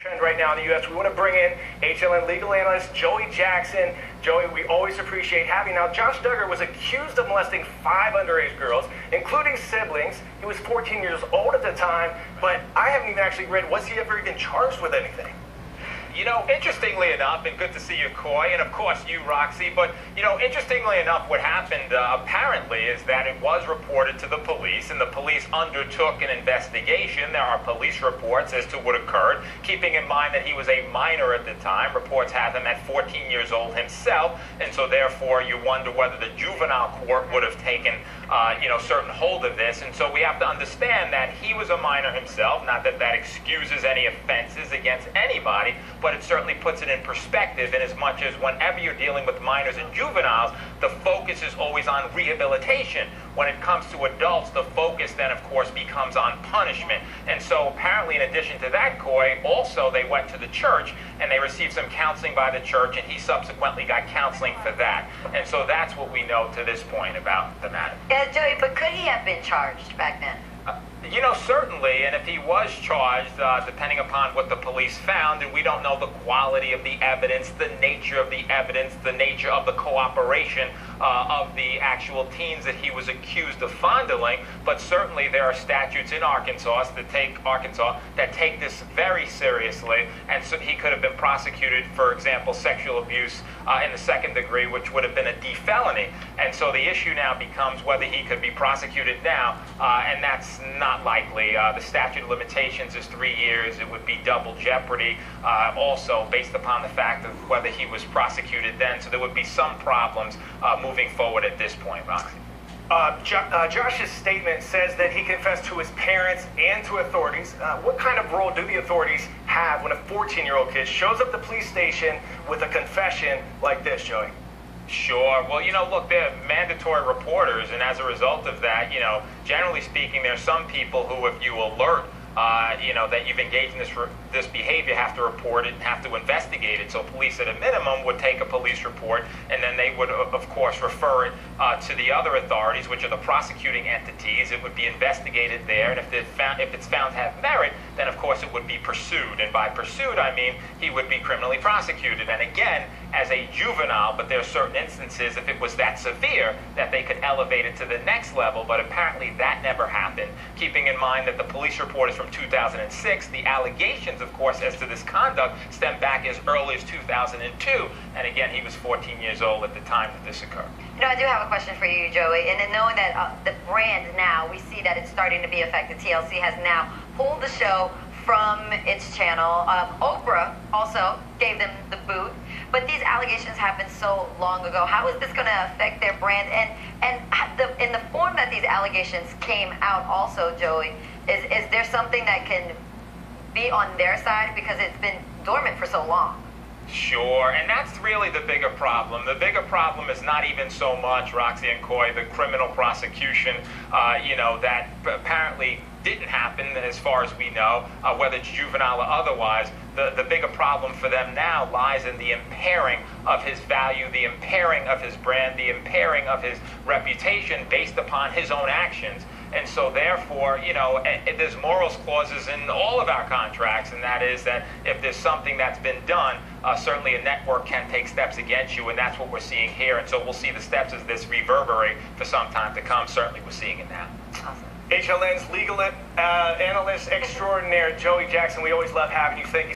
Trend right now in the U.S. We want to bring in HLN legal analyst Joey Jackson. Joey, we always appreciate having you. Now, Josh Duggar was accused of molesting 5 underage girls, including siblings. He was 14 years old at the time, but I haven't even actually read, was he ever even charged with anything? You know, interestingly enough, and good to see you, Coy, and of course you, Roxy, but, you know, interestingly enough, what happened apparently is that it was reported to the police, and the police undertook an investigation. There are police reports as to what occurred, keeping in mind that he was a minor at the time. Reports have him at 14 years old himself, and so therefore you wonder whether the juvenile court would have taken, certain hold of this. And so we have to understand that he was a minor himself, not that that excuses any offenses against anybody, but it certainly puts it in perspective in as much as whenever you're dealing with minors and juveniles, the focus is always on rehabilitation. When it comes to adults, the focus then, of course, becomes on punishment. And so apparently, in addition to that, Coy, also they went to the church and they received some counseling by the church, and he subsequently got counseling for that. And so that's what we know to this point about the matter. Joey, but could he have been charged back then? Certainly, and if he was charged, depending upon what the police found, and we don't know the quality of the evidence, the nature of the evidence, the nature of the cooperation of the actual teens that he was accused of fondling, but certainly there are statutes in Arkansas that take this very seriously, and so he could have been prosecuted, for example, sexual abuse in the second degree, which would have been a D felony. And so the issue now becomes whether he could be prosecuted now, and that's not likely. The statute of limitations is 3 years. It would be double jeopardy, also based upon the fact of whether he was prosecuted then. So there would be some problems moving forward at this point, Roxy. Josh's statement says that he confessed to his parents and to authorities. What kind of role do the authorities have when a 14-year-old kid shows up at the police station with a confession like this, Joey? Sure. Well, look, they're mandatory reporters, and as a result of that, generally speaking, there are some people who, if you alert, that you've engaged in this behavior, have to report it and have to investigate it. So police, at a minimum, would take a police report, and then they would, of course, refer it to the other authorities, which are the prosecuting entities. It would be investigated there, and if it's found to have merit, then, of course, it would be pursued. And by pursued, I mean he would be criminally prosecuted. And again, as a juvenile, but there are certain instances, if it was that severe, that they could elevate it to the next level, but apparently that never happened. Keeping in mind that the police report is from 2006, the allegations, of course, as to this conduct stem back as early as 2002, and again, he was 14 years old at the time that this occurred. I do have a question for you, Joey, and in knowing that the brand now, we see that it's starting to be affected. TLC has now pulled the show from its channel. Oprah also gave them the boot, but these allegations happened so long ago. How is this going to affect their brand? And in the form that these allegations came out also, Joey, is there something that can be on their side because it's been dormant for so long? Sure, and that's really the bigger problem. The bigger problem is not even so much, Roxy and Coy, the criminal prosecution, that apparently didn't happen as far as we know, whether it's juvenile or otherwise. The bigger problem for them now lies in the impairing of his value, the impairing of his brand, the impairing of his reputation based upon his own actions. And so therefore, there's morals clauses in all of our contracts, and that is that if there's something that's been done, certainly a network can take steps against you, and that's what we're seeing here. And so we'll see the steps as this reverberate for some time to come. Certainly we're seeing it now. Awesome. HLN's legal analyst extraordinaire, Joey Jackson, we always love having you. Thank you.